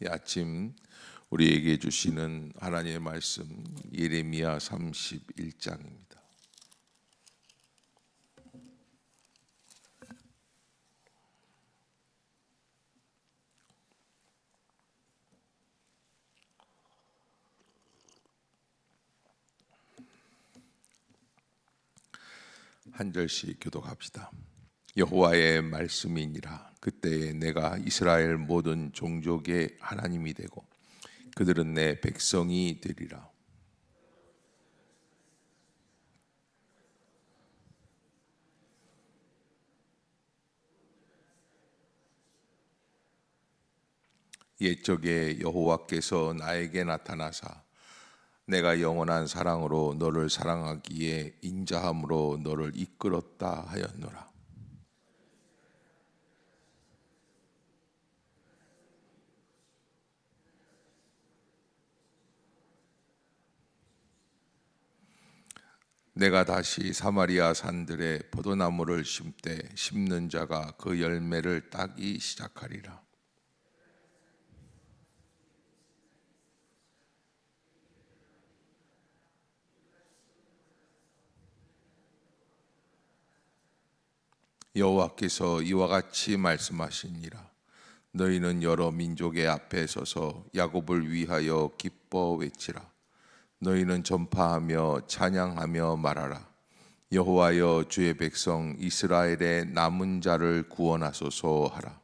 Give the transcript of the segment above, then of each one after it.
이 아침 우리에게 주시는 하나님의 말씀 예레미야 31장입니다. 한 절씩 교독합시다. 여호와의 말씀이니라. 그때에 내가 이스라엘 모든 종족의 하나님이 되고 그들은 내 백성이 되리라. 옛적에 여호와께서 나에게 나타나사 내가 영원한 사랑으로 너를 사랑하기에 인자함으로 너를 이끌었다 하였노라. 내가 다시 사마리아 산들에 포도나무를 심되 심는 자가 그 열매를 따기 시작하리라. 여호와께서 이와 같이 말씀하시니라. 너희는 여러 민족의 앞에 서서 야곱을 위하여 기뻐 외치라. 너희는 전파하며 찬양하며 말하라. 여호와여, 주의 백성 이스라엘의 남은 자를 구원하소서 하라.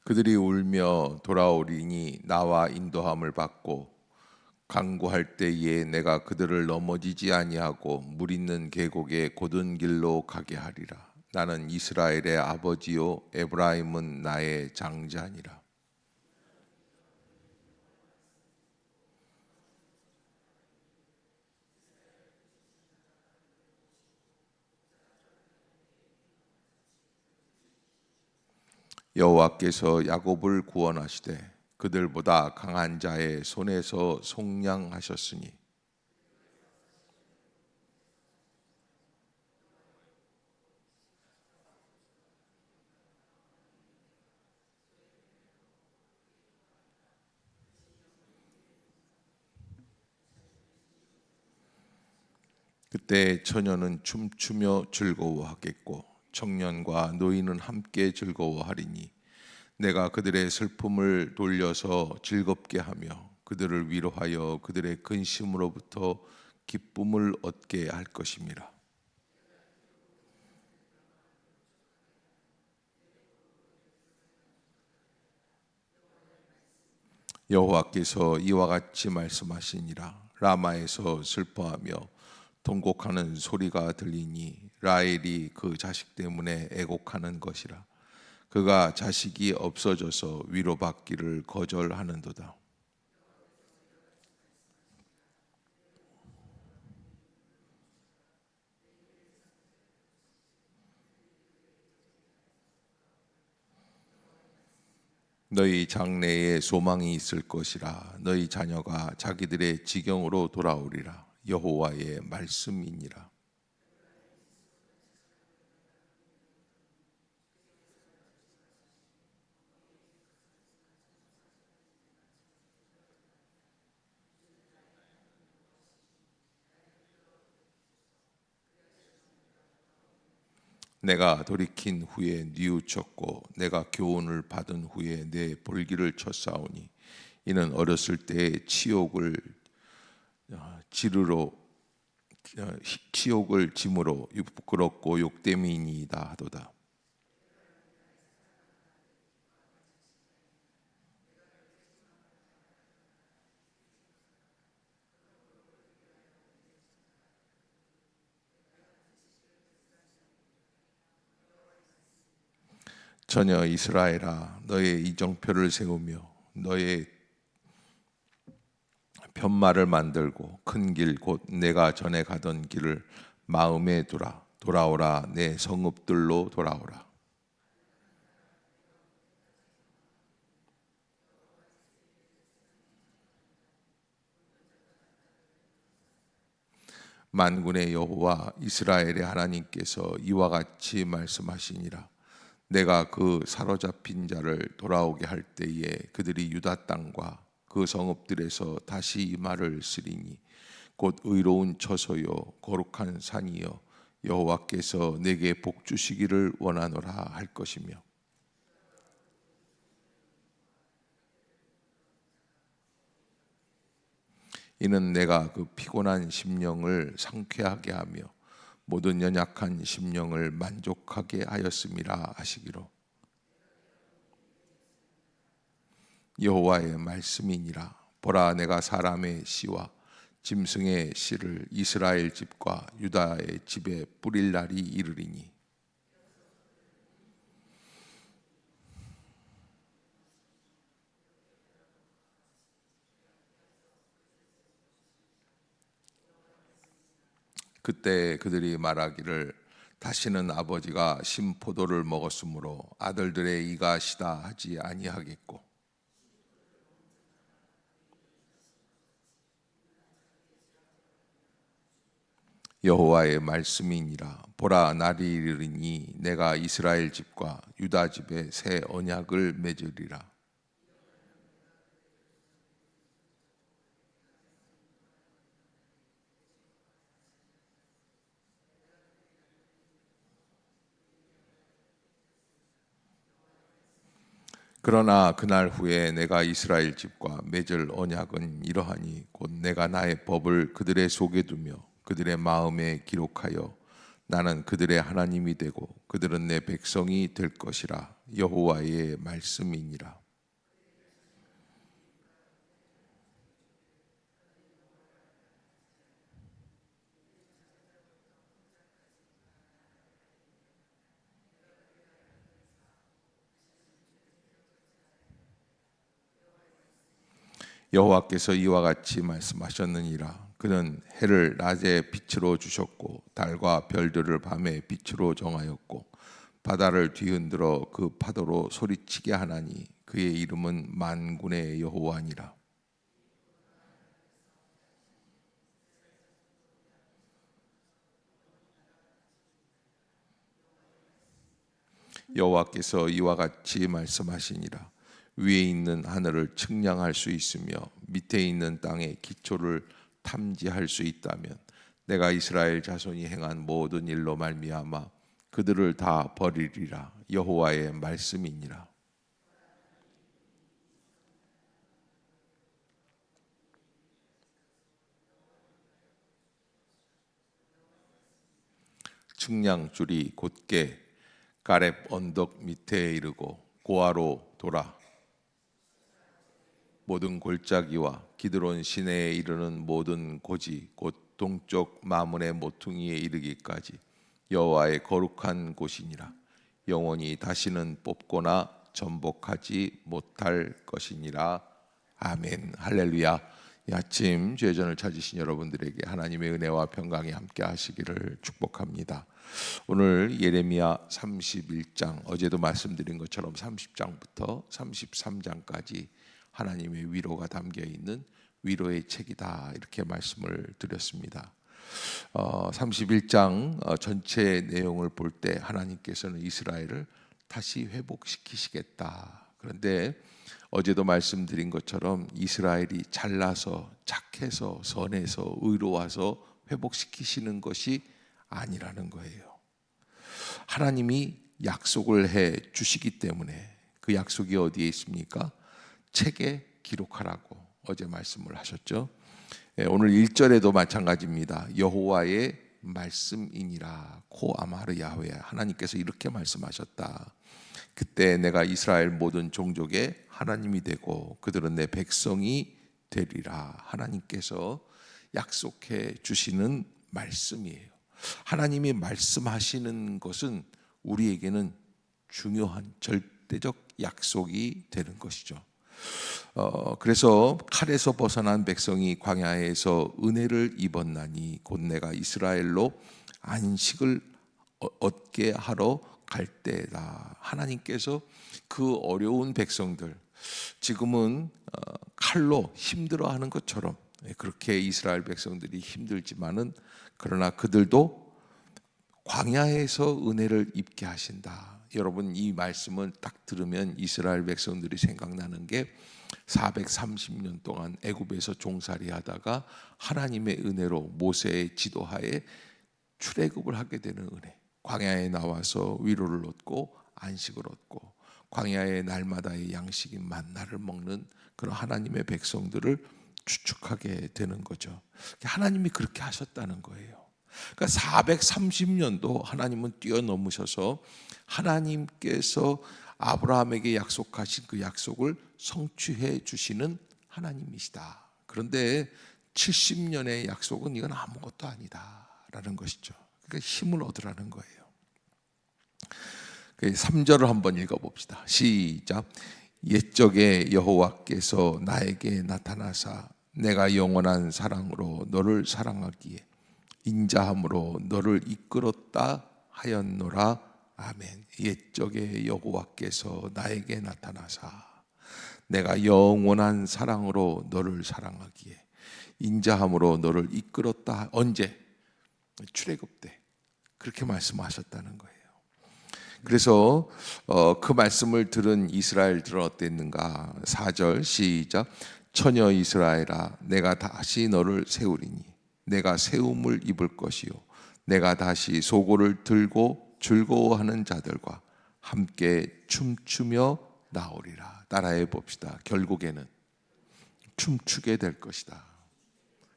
그들이 울며 돌아오리니 나와 인도함을 받고 강구할 때에 내가 그들을 넘어지지 아니하고 물 있는 계곡의 곧은 길로 가게 하리라. 나는 이스라엘의 아버지요 에브라임은 나의 장자니라. 여호와께서 야곱을 구원하시되 그들보다 강한 자의 손에서 속량하셨으니 그때 처녀는 춤추며 즐거워하겠고 청년과 노인은 함께 즐거워하리니 내가 그들의 슬픔을 돌려서 즐겁게 하며 그들을 위로하여 그들의 근심으로부터 기쁨을 얻게 할 것임이라. 여호와께서 이와 같이 말씀하시니라. 라마에서 슬퍼하며 통곡하는 소리가 들리니 라헬이 그 자식 때문에 애곡하는 것이라. 그가 자식이 없어져서 위로받기를 거절하는도다. 너희 장래에 소망이 있을 것이라. 너희 자녀가 자기들의 지경으로 돌아오리라. 여호와의 말씀이니라. 내가 돌이킨 후에 뉘우쳤고 내가 교훈을 받은 후에 내 볼기를 쳤사오니 이는 어렸을 때의 치욕을 짐으로 부끄럽고 욕됨이니이다 하도다. 전혀 이스라엘아, 너의 이정표를 세우며 너의 편말을 만들고 큰 길 곧 내가 전에 가던 길을 마음에 두라. 돌아오라. 내 성읍들로 돌아오라. 만군의 여호와 이스라엘의 하나님께서 이와 같이 말씀하시니라. 내가 그 사로잡힌 자를 돌아오게 할 때에 그들이 유다 땅과 그 성읍들에서 다시 이 말을 쓰리니 곧 의로운 처소요 거룩한 산이요 여호와께서 내게 복 주시기를 원하노라 할 것이며, 이는 내가 그 피곤한 심령을 상쾌하게 하며 모든 연약한 심령을 만족하게 하였음이라 하시기로. 여호와의 말씀이니라. 보라, 내가 사람의 씨와 짐승의 씨를 이스라엘 집과 유다의 집에 뿌릴 날이 이르리니 그때 그들이 말하기를 다시는 아버지가 신포도를 먹었으므로 아들들의 이가 시다 하지 아니하겠고, 여호와의 말씀이니라. 보라, 날이 이르리니 내가 이스라엘 집과 유다 집에 새 언약을 맺으리라. 그러나 그날 후에 내가 이스라엘 집과 맺을 언약은 이러하니 곧 내가 나의 법을 그들의 속에 두며 그들의 마음에 기록하여 나는 그들의 하나님이 되고 그들은 내 백성이 될 것이라. 여호와의 말씀이니라. 여호와께서 이와 같이 말씀하셨느니라. 그는 해를 낮에 빛으로 주셨고 달과 별들을 밤에 빛으로 정하였고 바다를 뒤흔들어 그 파도로 소리치게 하나니 그의 이름은 만군의 여호와니라. 여호와께서 이와 같이 말씀하시니라. 위에 있는 하늘을 측량할 수 있으며 밑에 있는 땅의 기초를 탐지할 수 있다면 내가 이스라엘 자손이 행한 모든 일로 말미암아 그들을 다 버리리라. 여호와의 말씀이니라. 측량줄이 곧게 가렙 언덕 밑에 이르고 고아로 돌아 모든 골짜기와 기드론 시내에 이르는 모든 고지 곧 동쪽 마문의 모퉁이에 이르기까지 여호와의 거룩한 곳이니라. 영원히 다시는 뽑거나 전복하지 못할 것이니라. 아멘. 할렐루야. 이 아침 주의 전을 찾으신 여러분들에게 하나님의 은혜와 평강이 함께 하시기를 축복합니다. 오늘 예레미야 31장, 어제도 말씀드린 것처럼 30장부터 33장까지 하나님의 위로가 담겨 있는 위로의 책이다, 이렇게 말씀을 드렸습니다. 31장 전체 내용을 볼 때 하나님께서는 이스라엘을 다시 회복시키시겠다. 그런데 어제도 말씀드린 것처럼 이스라엘이 잘나서 착해서 선해서 의로워서 회복시키시는 것이 아니라는 거예요. 하나님이 약속을 해 주시기 때문에 그 약속이 어디에 있습니까? 책에 기록하라고 어제 말씀을 하셨죠. 오늘 1절에도 마찬가지입니다. 여호와의 말씀이니라. 코 아마르 야훼, 하나님께서 이렇게 말씀하셨다. 그때 내가 이스라엘 모든 종족의 하나님이 되고 그들은 내 백성이 되리라. 하나님께서 약속해 주시는 말씀이에요. 하나님이 말씀하시는 것은 우리에게는 중요한 절대적 약속이 되는 것이죠. 그래서 칼에서 벗어난 백성이 광야에서 은혜를 입었나니 곧 내가 이스라엘로 안식을 얻게 하러 갈 때다. 하나님께서 그 어려운 백성들, 지금은 칼로 힘들어하는 것처럼 그렇게 이스라엘 백성들이 힘들지만은 그러나 그들도 광야에서 은혜를 입게 하신다. 여러분, 이 말씀을 딱 들으면 이스라엘 백성들이 생각나는 게 430년 동안 애굽에서 종살이하다가 하나님의 은혜로 모세의 지도하에 출애굽을 하게 되는 은혜. 광야에 나와서 위로를 얻고 안식을 얻고 광야의 날마다의 양식인 만나를 먹는 그런 하나님의 백성들을 추축하게 되는 거죠. 하나님이 그렇게 하셨다는 거예요. 그러니까 430년도 하나님은 뛰어넘으셔서 하나님께서 아브라함에게 약속하신 그 약속을 성취해 주시는 하나님이시다. 그런데 70년의 약속은 이건 아무것도 아니다라는 것이죠. 그러니까 힘을 얻으라는 거예요. 3절을 한번 읽어봅시다. 시작. 옛적에 여호와께서 나에게 나타나사 내가 영원한 사랑으로 너를 사랑하기에 인자함으로 너를 이끌었다 하였노라. 아멘. 옛적에 여호와께서 나에게 나타나사 내가 영원한 사랑으로 너를 사랑하기에 인자함으로 너를 이끌었다. 언제? 출애굽 때 그렇게 말씀하셨다는 거예요. 그래서 그 말씀을 들은 이스라엘들은 어땠는가? 4절 시작. 처녀 이스라엘아 내가 다시 너를 세우리니 내가 세움을 입을 것이요 내가 다시 소고를 들고 즐거워하는 자들과 함께 춤추며 나오리라. 따라해 봅시다. 결국에는 춤추게 될 것이다.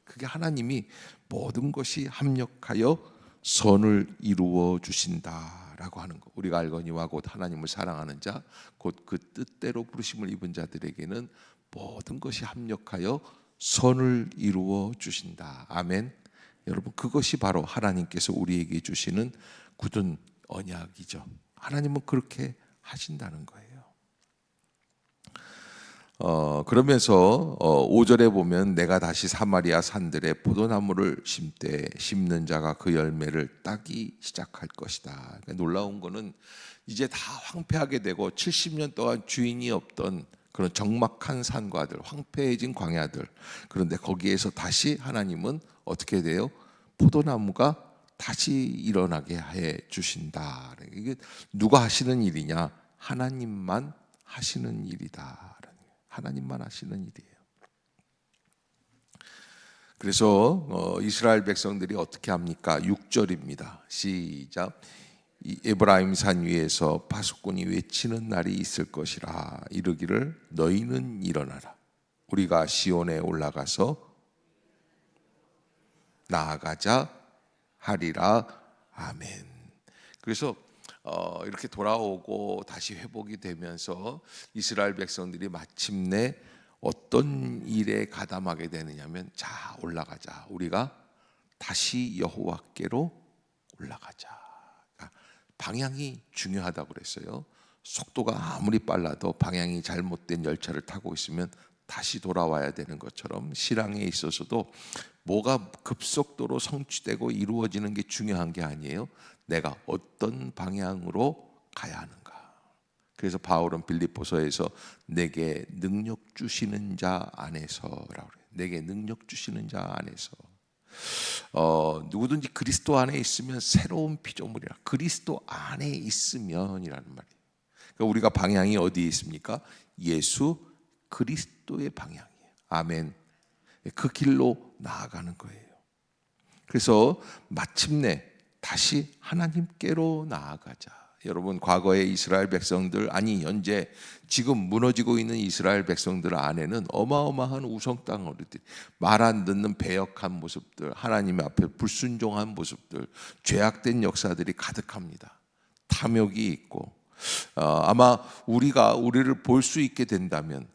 그게 하나님이 모든 것이 합력하여 선을 이루어 주신다라고 하는 거. 우리가 알거니와 곧 하나님을 사랑하는 자, 곧 그 뜻대로 부르심을 입은 자들에게는 모든 것이 합력하여 선을 이루어 주신다. 아멘. 여러분, 그것이 바로 하나님께서 우리에게 주시는 굳은 언약이죠. 하나님은 그렇게 하신다는 거예요. 그러면서 5절에 보면 내가 다시 사마리아 산들에 포도나무를 심되 심는 자가 그 열매를 따기 시작할 것이다. 그러니까 놀라운 거는 이제 다 황폐하게 되고 70년 동안 주인이 없던 그런 적막한 산과들, 황폐해진 광야들. 그런데 거기에서 다시 하나님은 어떻게 돼요? 포도나무가 다시 일어나게 해 주신다. 이게 누가 하시는 일이냐? 하나님만 하시는 일이다. 하나님만 하시는 일이에요. 그래서 이스라엘 백성들이 어떻게 합니까? 6절입니다. 시작. 이 에브라임 산 위에서 파수꾼이 외치는 날이 있을 것이라. 이르기를 너희는 일어나라. 우리가 시온에 올라가서 나아가자 하리라. 아멘. 그래서 이렇게 돌아오고 다시 회복이 되면서 이스라엘 백성들이 마침내 어떤 일에 가담하게 되느냐면, 자 올라가자. 우리가 다시 여호와께로 올라가자. 그러니까 방향이 중요하다고 그랬어요. 속도가 아무리 빨라도 방향이 잘못된 열차를 타고 있으면 다시 돌아와야 되는 것처럼 신앙에 있어서도 뭐가 급속도로 성취되고 이루어지는 게 중요한 게 아니에요. 내가 어떤 방향으로 가야 하는가. 그래서 바울은 빌립보서에서 내게 능력 주시는 자 안에서라고 그래요. 내게 능력 주시는 자 안에서. 누구든지 그리스도 안에 있으면 새로운 피조물이라. 그리스도 안에 있으면이라는 말이에요. 그러니까 우리가 방향이 어디에 있습니까? 예수 그리스도의 방향이에요. 아멘. 그 길로 나아가는 거예요. 그래서 마침내 다시 하나님께로 나아가자. 여러분, 과거의 이스라엘 백성들, 아니 현재 지금 무너지고 있는 이스라엘 백성들 안에는 어마어마한 우성덩어리들, 말 안 듣는 배역한 모습들, 하나님 앞에 불순종한 모습들, 죄악된 역사들이 가득합니다. 탐욕이 있고, 아마 우리를 볼 수 있게 된다면,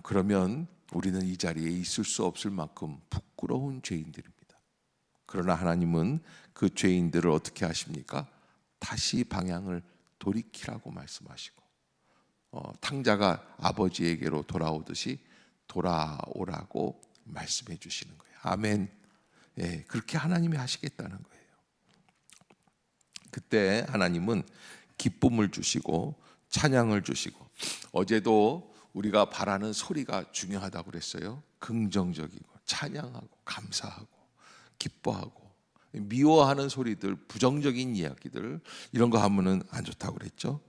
그러면 우리는 이 자리에 있을 수 없을 만큼 부끄러운 죄인들입니다. 그러나 하나님은 그 죄인들을 어떻게 하십니까? 다시 방향을 돌이키라고 말씀하시고, 탕자가 아버지에게로 돌아오듯이 돌아오라고 말씀해 주시는 거예요. 아멘. 예, 그렇게 하나님이 하시겠다는 거예요. 그때 하나님은 기쁨을 주시고 찬양을 주시고, 어제도 우리가 바라는 소리가 중요하다고 그랬어요. 긍정적이고 찬양하고 감사하고 기뻐하고, 미워하는 소리들, 부정적인 이야기들, 이런 거 하면은 안 좋다고 그랬죠.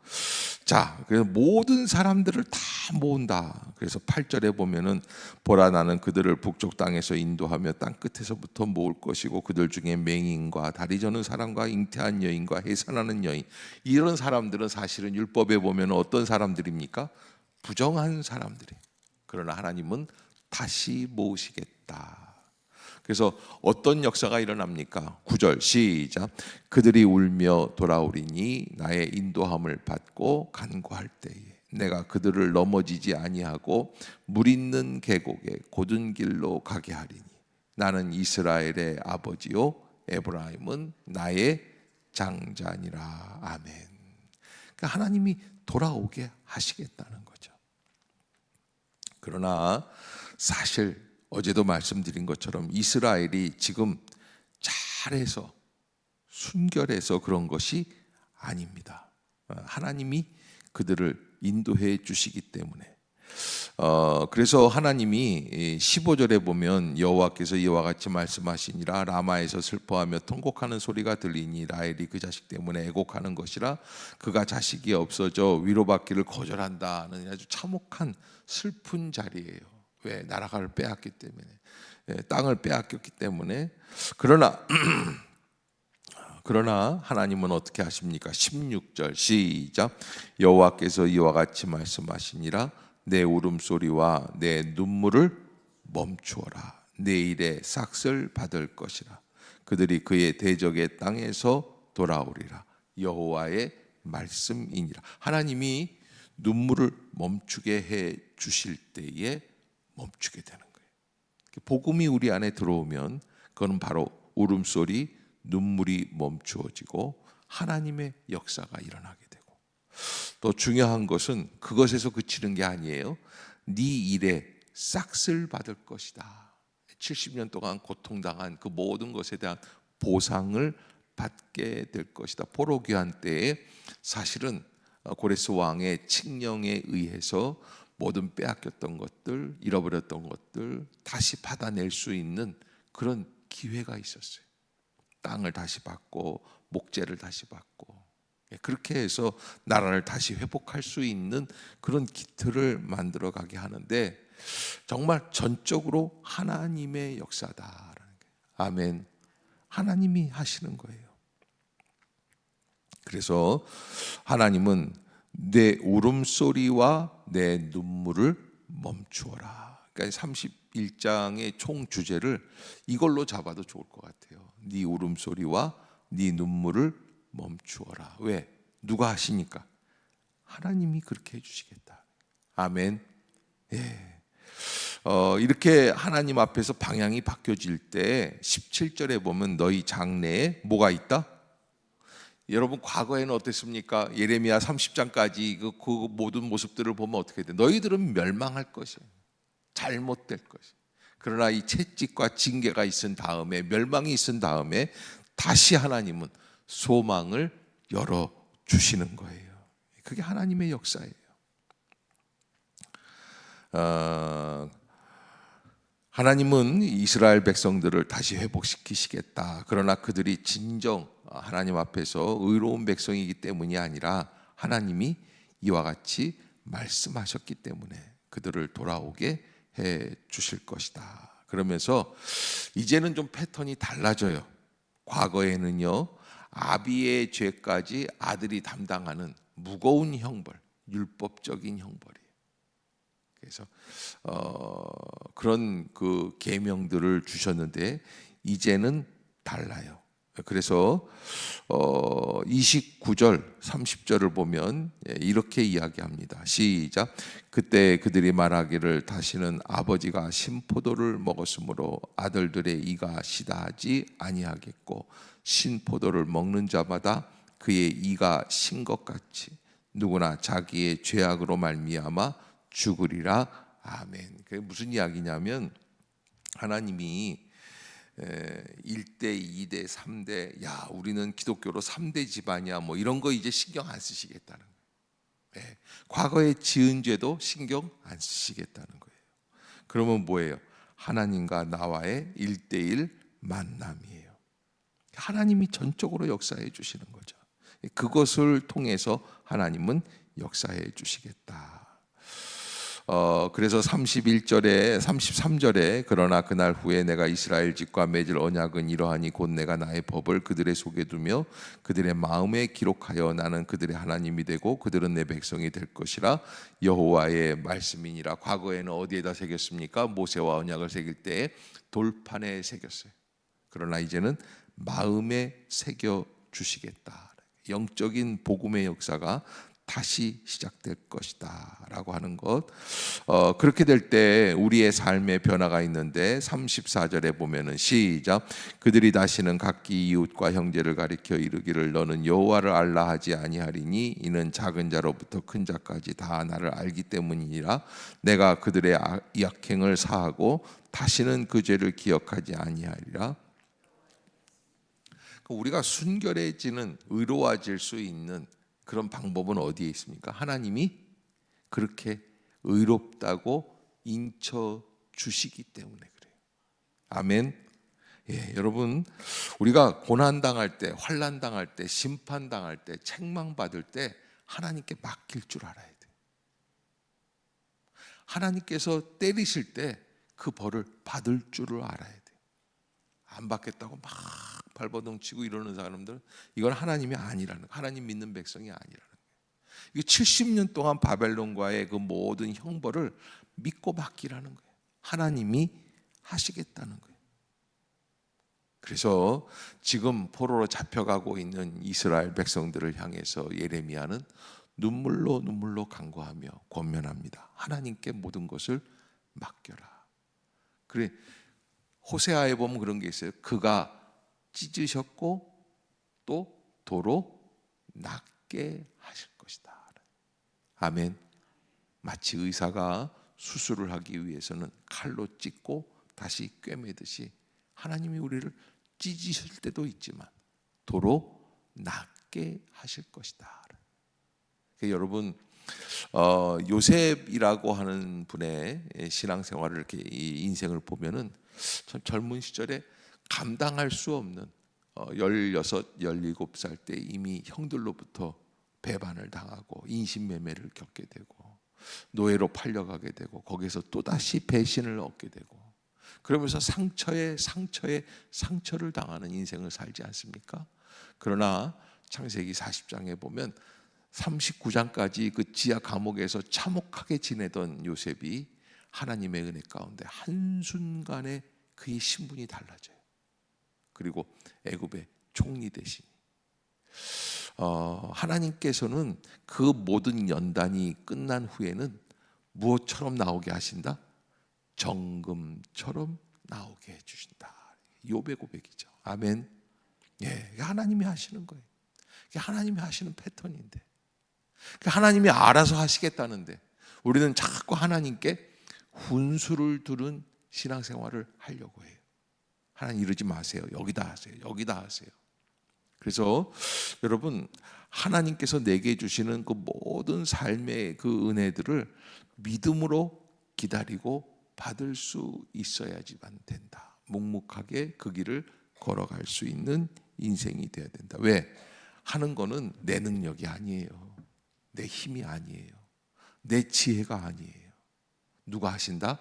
자, 그래서 모든 사람들을 다 모은다. 그래서 8절에 보면은 보라, 나는 그들을 북쪽 땅에서 인도하며 땅 끝에서부터 모을 것이고 그들 중에 맹인과 다리 저는 사람과 잉태한 여인과 해산하는 여인, 이런 사람들은 사실은 율법에 보면 어떤 사람들입니까? 부정한 사람들이. 그러나 하나님은 다시 모으시겠다. 그래서 어떤 역사가 일어납니까? 9절 시작. 그들이 울며 돌아오리니 나의 인도함을 받고 간구할 때에 내가 그들을 넘어지지 아니하고 물 있는 계곡에 곧은 길로 가게 하리니 나는 이스라엘의 아버지요 에브라임은 나의 장자니라. 아멘. 그러니까 하나님이 돌아오게 하시겠다는 거죠. 그러나 사실 어제도 말씀드린 것처럼 이스라엘이 지금 잘해서 순결해서 그런 것이 아닙니다. 하나님이 그들을 인도해 주시기 때문에. 그래서 하나님이 15절에 보면 여호와께서 이와 같이 말씀하시니라. 라마에서 슬퍼하며 통곡하는 소리가 들리니 라헬이 그 자식 때문에 애곡하는 것이라. 그가 자식이 없어져 위로받기를 거절한다는 아주 참혹한 슬픈 자리예요. 왜? 나라를 빼앗기 때문에, 땅을 빼앗겼기 때문에. 그러나 하나님은 어떻게 하십니까? 16절 시작. 여호와께서 이와 같이 말씀하시니라. 내 울음소리와 내 눈물을 멈추어라. 내일에 삭슬 받을 것이라. 그들이 그의 대적의 땅에서 돌아오리라. 여호와의 말씀이니라. 하나님이 눈물을 멈추게 해 주실 때에 멈추게 되는 거예요. 복음이 우리 안에 들어오면 그건 바로 울음소리, 눈물이 멈추어지고 하나님의 역사가 일어나게 되고, 또 중요한 것은 그것에서 그치는 게 아니에요. 네 일에 싹쓸 받을 것이다. 70년 동안 고통당한 그 모든 것에 대한 보상을 받게 될 것이다. 포로귀환 때에 사실은 고레스 왕의 칙령에 의해서 모든 빼앗겼던 것들, 잃어버렸던 것들 다시 받아낼 수 있는 그런 기회가 있었어요. 땅을 다시 받고 목재를 다시 받고, 그렇게 해서 나라를 다시 회복할 수 있는 그런 기틀을 만들어 가게 하는데, 정말 전적으로 하나님의 역사다라는 게, 아멘. 하나님이 하시는 거예요. 그래서 하나님은 내 울음소리와 내 눈물을 멈추어라. 그러니까 31장의 총 주제를 이걸로 잡아도 좋을 것 같아요. 네 울음소리와 네 눈물을 멈추어라. 왜? 누가 하시니까? 하나님이 그렇게 해주시겠다. 아멘. 예. 이렇게 하나님 앞에서 방향이 바뀌어질 때 17절에 보면 너희 장래에 뭐가 있다? 여러분 과거에는 어땠습니까? 예레미야 30장까지 그 모든 모습들을 보면 어떻게 돼? 너희들은 멸망할 것이야. 잘못될 것이야. 그러나 이 채찍과 징계가 있은 다음에, 멸망이 있은 다음에 다시 하나님은 소망을 열어주시는 거예요. 그게 하나님의 역사예요. 하나님은 이스라엘 백성들을 다시 회복시키시겠다. 그러나 그들이 진정 하나님 앞에서 의로운 백성이기 때문이 아니라 하나님이 이와 같이 말씀하셨기 때문에 그들을 돌아오게 해 주실 것이다. 그러면서 이제는 좀 패턴이 달라져요. 과거에는요, 아비의 죄까지 아들이 담당하는 무거운 형벌, 율법적인 형벌이에요. 그래서 그런 그 계명들을 주셨는데 이제는 달라요. 그래서 29절 30절을 보면 이렇게 이야기합니다. 시작. 그때 그들이 말하기를 다시는 아버지가 신포도를 먹었으므로 아들들의 이가 시다하지 아니하겠고 신포도를 먹는 자마다 그의 이가 신 것 같이 누구나 자기의 죄악으로 말미암아 죽으리라. 아멘. 그게 무슨 이야기냐면 하나님이 1대, 2대, 3대, 야 우리는 기독교로 3대 집안이야 뭐 이런 거 이제 신경 안 쓰시겠다는 거예요. 과거에 지은 죄도 신경 안 쓰시겠다는 거예요. 그러면 뭐예요? 하나님과 나와의 1대1 만남이에요. 하나님이 전적으로 역사해 주시는 거죠. 그것을 통해서 하나님은 역사해 주시겠다. 그래서 31절에 33절에 그러나 그날 후에 내가 이스라엘 집과 맺을 언약은 이러하니 곧 내가 나의 법을 그들의 속에 두며 그들의 마음에 기록하여 나는 그들의 하나님이 되고 그들은 내 백성이 될 것이라 여호와의 말씀이니라. 과거에는 어디에다 새겼습니까? 모세와 언약을 새길 때 돌판에 새겼어요. 그러나 이제는 마음에 새겨 주시겠다. 영적인 복음의 역사가 다시 시작될 것이다 라고 하는 것. 그렇게 될 때 우리의 삶의 변화가 있는데 34절에 보면은 시작. 그들이 다시는 각기 이웃과 형제를 가리켜 이르기를 너는 여호와를 알라 하지 아니하리니 이는 작은 자로부터 큰 자까지 다 나를 알기 때문이니라. 내가 그들의 약행을 사하고 다시는 그 죄를 기억하지 아니하리라. 우리가 순결해지는, 의로워질 수 있는 그런 방법은 어디에 있습니까? 하나님이 그렇게 의롭다고 인쳐 주시기 때문에 그래요. 아멘. 예, 여러분, 우리가 고난 당할 때, 환난 당할 때, 심판 당할 때, 책망 받을 때 하나님께 맡길 줄 알아야 돼. 하나님께서 때리실 때 그 벌을 받을 줄을 알아야 돼. 안 받겠다고 막 발버둥치고 이러는 사람들은 이건 하나님이 아니라는, 하나님 믿는 백성이 아니라는 거예요. 이게 70년 동안 바벨론과의 그 모든 형벌을 믿고 맡기라는 거예요. 하나님이 하시겠다는 거예요. 그래서 지금 포로로 잡혀가고 있는 이스라엘 백성들을 향해서 예레미야는 눈물로 간구하며 권면합니다. 하나님께 모든 것을 맡겨라. 그래, 호세아에 보면 그런 게 있어요. 그가 찢으셨고 또 도로 낫게 하실 것이다. 아멘. 마치 의사가 수술을 하기 위해서는 칼로 찢고 다시 꿰매듯이 하나님이 우리를 찢으실 때도 있지만 도로 낫게 하실 것이다. 여러분, 요셉이라고 하는 분의 신앙생활을 이렇게 인생을 보면은 참 젊은 시절에 감당할 수 없는 16, 17살 때 이미 형들로부터 배반을 당하고 인신매매를 겪게 되고 노예로 팔려가게 되고 거기서 또다시 배신을 얻게 되고 그러면서 상처에 상처를 당하는 인생을 살지 않습니까? 그러나 창세기 40장에 보면 39장까지 그 지하 감옥에서 참혹하게 지내던 요셉이 하나님의 은혜 가운데 한순간에 그의 신분이 달라져요. 그리고 애굽의 총리 대신 하나님께서는 그 모든 연단이 끝난 후에는 무엇처럼 나오게 하신다? 정금처럼 나오게 해주신다. 욥의 고백이죠. 아멘. 예, 하나님이 하시는 거예요. 하나님이 하시는 패턴인데 하나님이 알아서 하시겠다는데 우리는 자꾸 하나님께 훈수를 두른 신앙생활을 하려고 해요. 하나님 이러지 마세요. 여기다 하세요. 여기다 하세요. 그래서 여러분, 하나님께서 내게 주시는 그 모든 삶의 그 은혜들을 믿음으로 기다리고 받을 수 있어야지만 된다. 묵묵하게 그 길을 걸어갈 수 있는 인생이 되어야 된다. 왜? 하는 거는 내 능력이 아니에요. 내 힘이 아니에요. 내 지혜가 아니에요. 누가 하신다?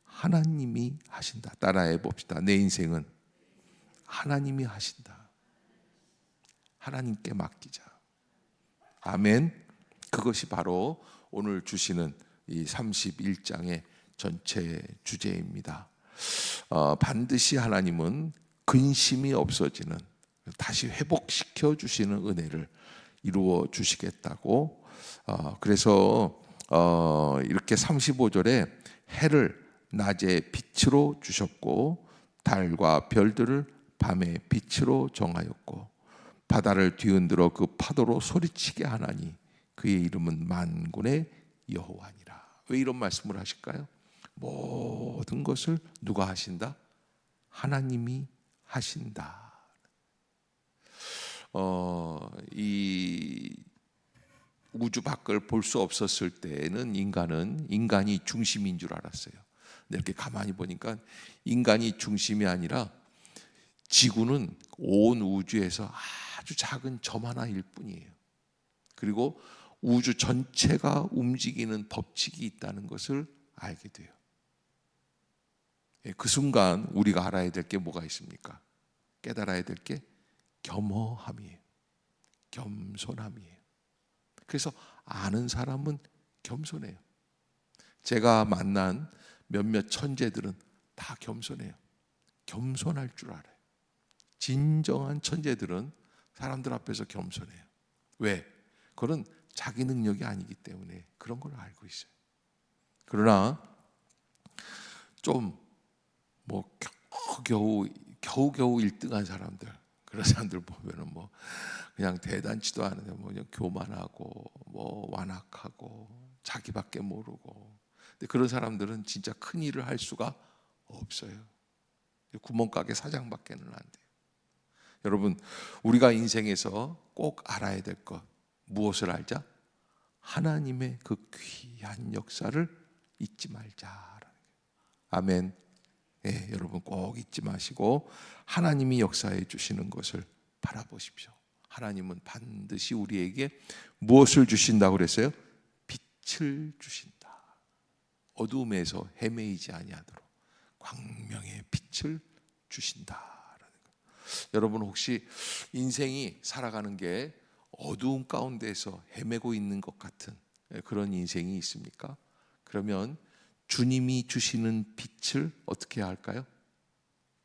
하나님이 하신다. 따라해 봅시다. 내 인생은 하나님이 하신다. 하나님께 맡기자. 아멘. 그것이 바로 오늘 주시는 이 31장의 전체 주제입니다. 반드시 하나님은 근심이 없어지는, 다시 회복시켜 주시는 은혜를 이루어 주시겠다고. 그래서 이렇게 35절에 해를 낮에 빛으로 주셨고 달과 별들을 밤에 빛으로 정하였고 바다를 뒤흔들어 그 파도로 소리치게 하나니 그의 이름은 만군의 여호와니라. 왜 이런 말씀을 하실까요? 모든 것을 누가 하신다? 하나님이 하신다. 이 우주 밖을 볼 수 없었을 때는 인간이 중심인 줄 알았어요. 이렇게 가만히 보니까 인간이 중심이 아니라 지구는 온 우주에서 아주 작은 점 하나일 뿐이에요. 그리고 우주 전체가 움직이는 법칙이 있다는 것을 알게 돼요. 그 순간 우리가 알아야 될 게 뭐가 있습니까? 깨달아야 될 게 겸허함이에요. 겸손함이에요. 그래서 아는 사람은 겸손해요. 제가 만난 몇몇 천재들은 다 겸손해요. 겸손할 줄 알아요. 진정한 천재들은 사람들 앞에서 겸손해요. 왜? 그건 자기 능력이 아니기 때문에 그런 걸 알고 있어요. 그러나 좀 뭐 겨우겨우 1등한 사람들, 그런 사람들 보면은 뭐 그냥 대단치도 않은데 뭐 그냥 교만하고 뭐 완악하고 자기밖에 모르고, 근데 그런 사람들은 진짜 큰 일을 할 수가 없어요. 구멍가게 사장밖에는 안 돼요. 여러분, 우리가 인생에서 꼭 알아야 될 것 무엇을 알자? 하나님의 그 귀한 역사를 잊지 말자라는 거예요. 아멘. 예, 여러분 꼭 잊지 마시고 하나님이 역사해 주시는 것을 바라보십시오. 하나님은 반드시 우리에게 무엇을 주신다고 그랬어요? 빛을 주신다. 어두움에서 헤매이지 아니하도록 광명의 빛을 주신다라는 것. 여러분 혹시 인생이 살아가는 게 어두운 가운데서 헤매고 있는 것 같은 그런 인생이 있습니까? 그러면 주님이 주시는 빛을 어떻게 해야 할까요?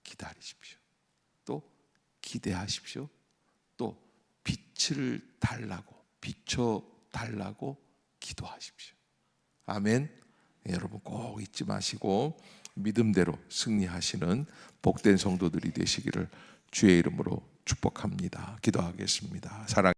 기다리십시오. 또 기대하십시오. 또 빛을 달라고, 비춰 달라고 기도하십시오. 아멘. 여러분 꼭 잊지 마시고 믿음대로 승리하시는 복된 성도들이 되시기를 주의 이름으로 축복합니다. 기도하겠습니다. 사랑